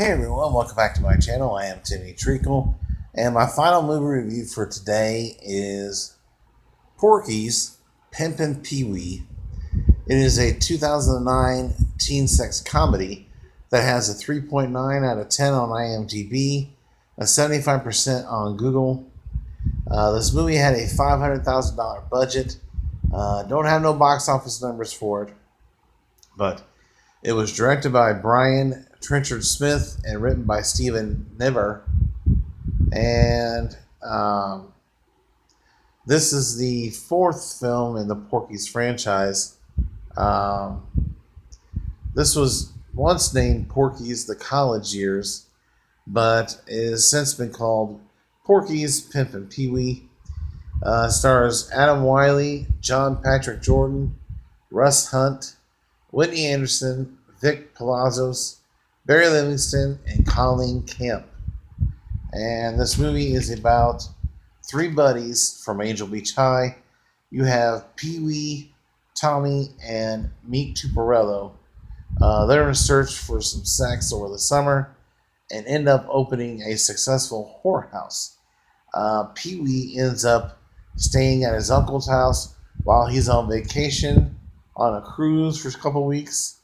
Hey everyone, welcome back to my channel. I am Timmy Treacle, and my final movie review for today is Porky's Pimpin' Pee-wee. It is a 2009 teen sex comedy that has a 3.9 out of 10 on IMDb, a 75% on Google. This movie had a $500,000 budget. Don't have no box office numbers for it, but it was directed by Brian Trenchard Smith and written by Stephen Niver. And this is the fourth film in the Porky's franchise. This was once named Porky's The College Years, but it has since been called Porky's Pimpin' Pee-wee. Stars Adam Wiley, John Patrick Jordan, Russ Hunt, Whitney Anderson, Vic Palazzos, Barry Livingston, and Colleen Kemp. And this movie is about three buddies from Angel Beach High. You have Pee-wee, Tommy, and Meek Tuparello. They're in search for some sex over the summer and end up opening a successful whorehouse. Pee-wee ends up staying at his uncle's house while he's on vacation on a cruise for a couple weeks.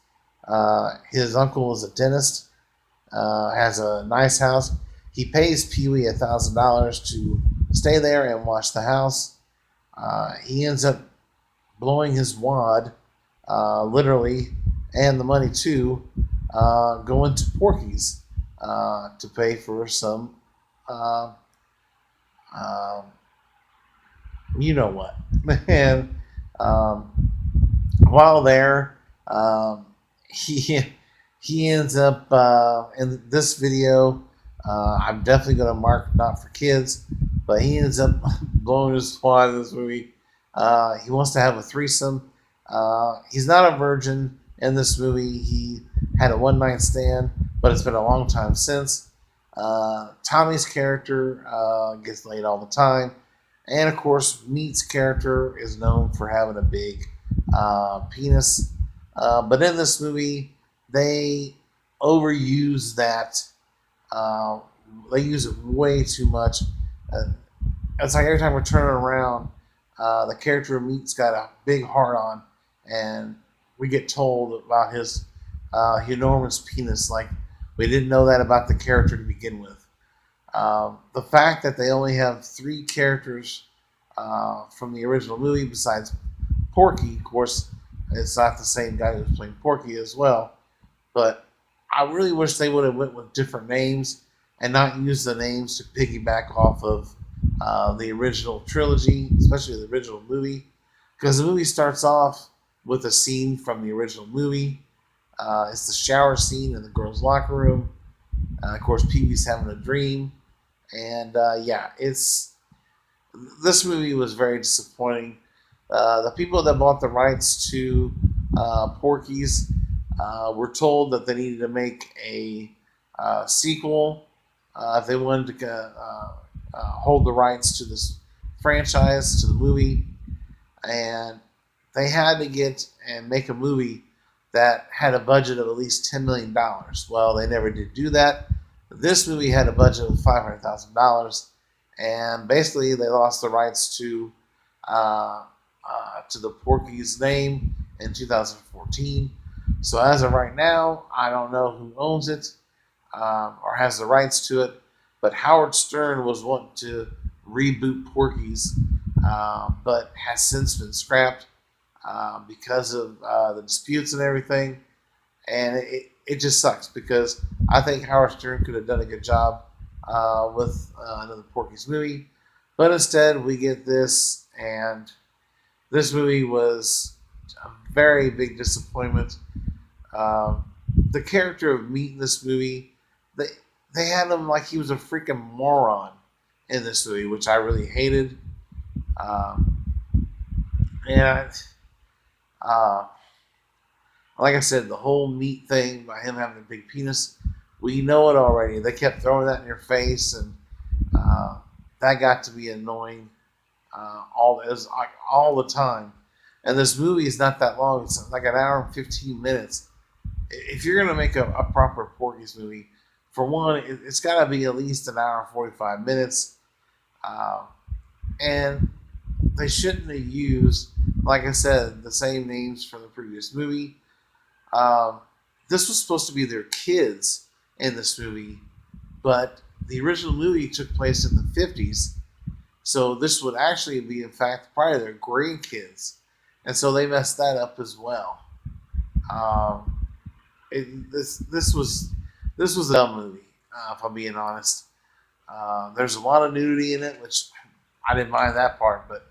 His uncle is a dentist, has a nice house. He pays Pee-wee $1,000 to stay there and watch the house. He ends up blowing his wad, literally, and the money too, going to Porky's to pay for some, you know what. And while there, he ends up in this video. I'm definitely going to mark not for kids, but he ends up blowing his wad in this movie. He wants to have a threesome. He's not a virgin in this movie. He had a one-night stand, but it's been a long time since. Tommy's character gets laid all the time. And, of course, Meat's character is known for having a big penis. But in this movie, they overuse that. They use it way too much. It's like every time we're turning around, the character of Meat's got a big heart on, and we get told about his enormous penis. Like, we didn't know that about the character to begin with. The fact that they only have three characters from the original movie besides Porky, of course, it's not the same guy who's playing Porky as well. But I really wish they would have went with different names and not used the names to piggyback off of the original trilogy, especially the original movie. Because the movie starts off with a scene from the original movie. It's the shower scene in the girls' locker room. Of course, Pee-wee's having a dream. And this movie was very disappointing. The people that bought the rights to Porky's were told that they needed to make a sequel if they wanted to hold the rights to this franchise, to the movie. And they had to get and make a movie that had a budget of at least $10 million. Well, they never did do that. This movie had a budget of $500,000, and basically they lost the rights to the Porky's name in 2014. So as of right now, I don't know who owns it or has the rights to it, but Howard Stern was wanting to reboot Porky's, but has since been scrapped because of the disputes and everything. And it just sucks because I think Howard Stern could have done a good job with another Porky's movie. But instead, we get this, and this movie was a very big disappointment. The character of Meat in this movie, they had him like he was a freaking moron in this movie, which I really hated. Like I said, the whole Meat thing by him having a big penis, we know it already. They kept throwing that in your face, and that got to be annoying all the time. And this movie is not that long. It's like an hour and 15 minutes. If you're going to make a proper Porky's movie, For one, it's got to be at least an hour and 45 minutes. Uh, and they shouldn't have used, like I said, the same names from the previous movie. Um, this was supposed to be their kids in this movie, but the original movie took place in the 50s. So this would actually be, in fact, probably their grandkids. And so they messed that up as well. Um, this was a dumb movie, if I'm being honest. There's a lot of nudity in it, which I didn't mind that part. But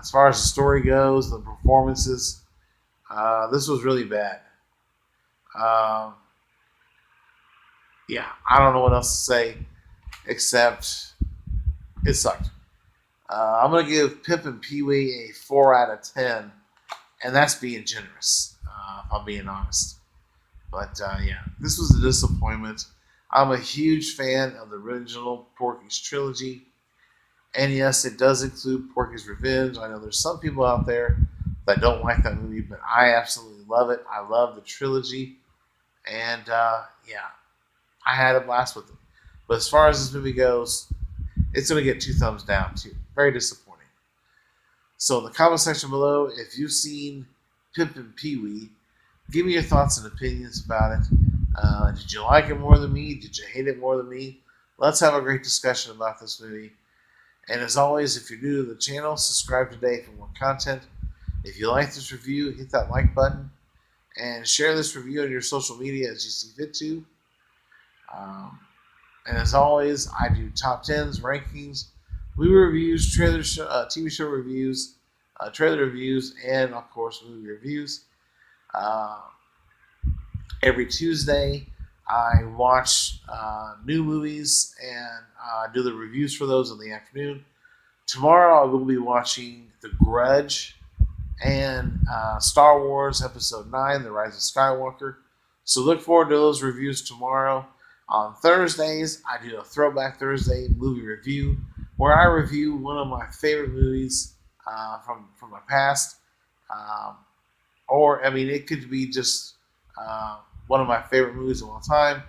as far as the story goes, the performances, this was really bad. Um, yeah, I don't know what else to say except it sucked. I'm gonna give Pimpin' Pee Wee a 4 out of 10, and that's being generous, if I'm being honest. But yeah, this was a disappointment. I'm a huge fan of the original Porky's trilogy, and yes, it does include Porky's Revenge. I know there's some people out there that don't like that movie, but I absolutely love it. I love the trilogy, and yeah, I had a blast with it. But as far as this movie goes, it's going to get 2 thumbs down too. Very disappointing. So in the comment section below, if you've seen Pimpin' Pee Wee, give me your thoughts and opinions about it. Did you like it more than me? Did you hate it more than me? Let's have a great discussion about this movie. And as always, if you're new to the channel, subscribe today for more content. If you like this review, hit that like button and share this review on your social media as you see fit to. And as always, I do top 10s, rankings, movie reviews, TV show reviews, trailer reviews, and of course, movie reviews. Every Tuesday, I watch new movies and do the reviews for those in the afternoon. Tomorrow, I will be watching The Grudge and Star Wars Episode 9, The Rise of Skywalker. So look forward to those reviews tomorrow. On Thursdays, I do a Throwback Thursday movie review where I review one of my favorite movies from my past. Or, I mean, it could be just one of my favorite movies of all time.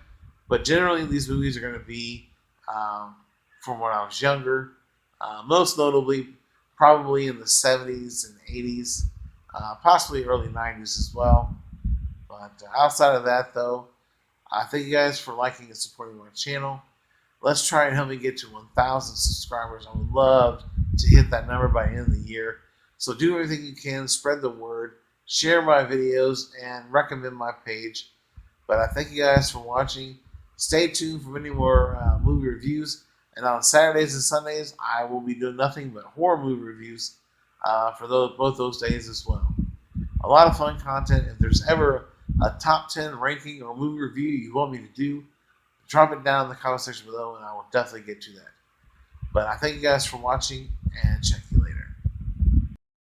But generally, these movies are going to be from when I was younger. Most notably, probably in the 70s and 80s, possibly early 90s as well. But outside of that, though, thank you guys for liking and supporting my channel. Let's try and help me get to 1,000 subscribers. I would love to hit that number by the end of the year. So do everything you can, spread the word, share my videos, and recommend my page. But I thank you guys for watching. Stay tuned for many more movie reviews. And on Saturdays and Sundays, I will be doing nothing but horror movie reviews for both those days as well. A lot of fun content. If there's ever a top 10 ranking or movie review you want me to do, drop it down in the comment section below and I will definitely get to that. But I thank you guys for watching and check you.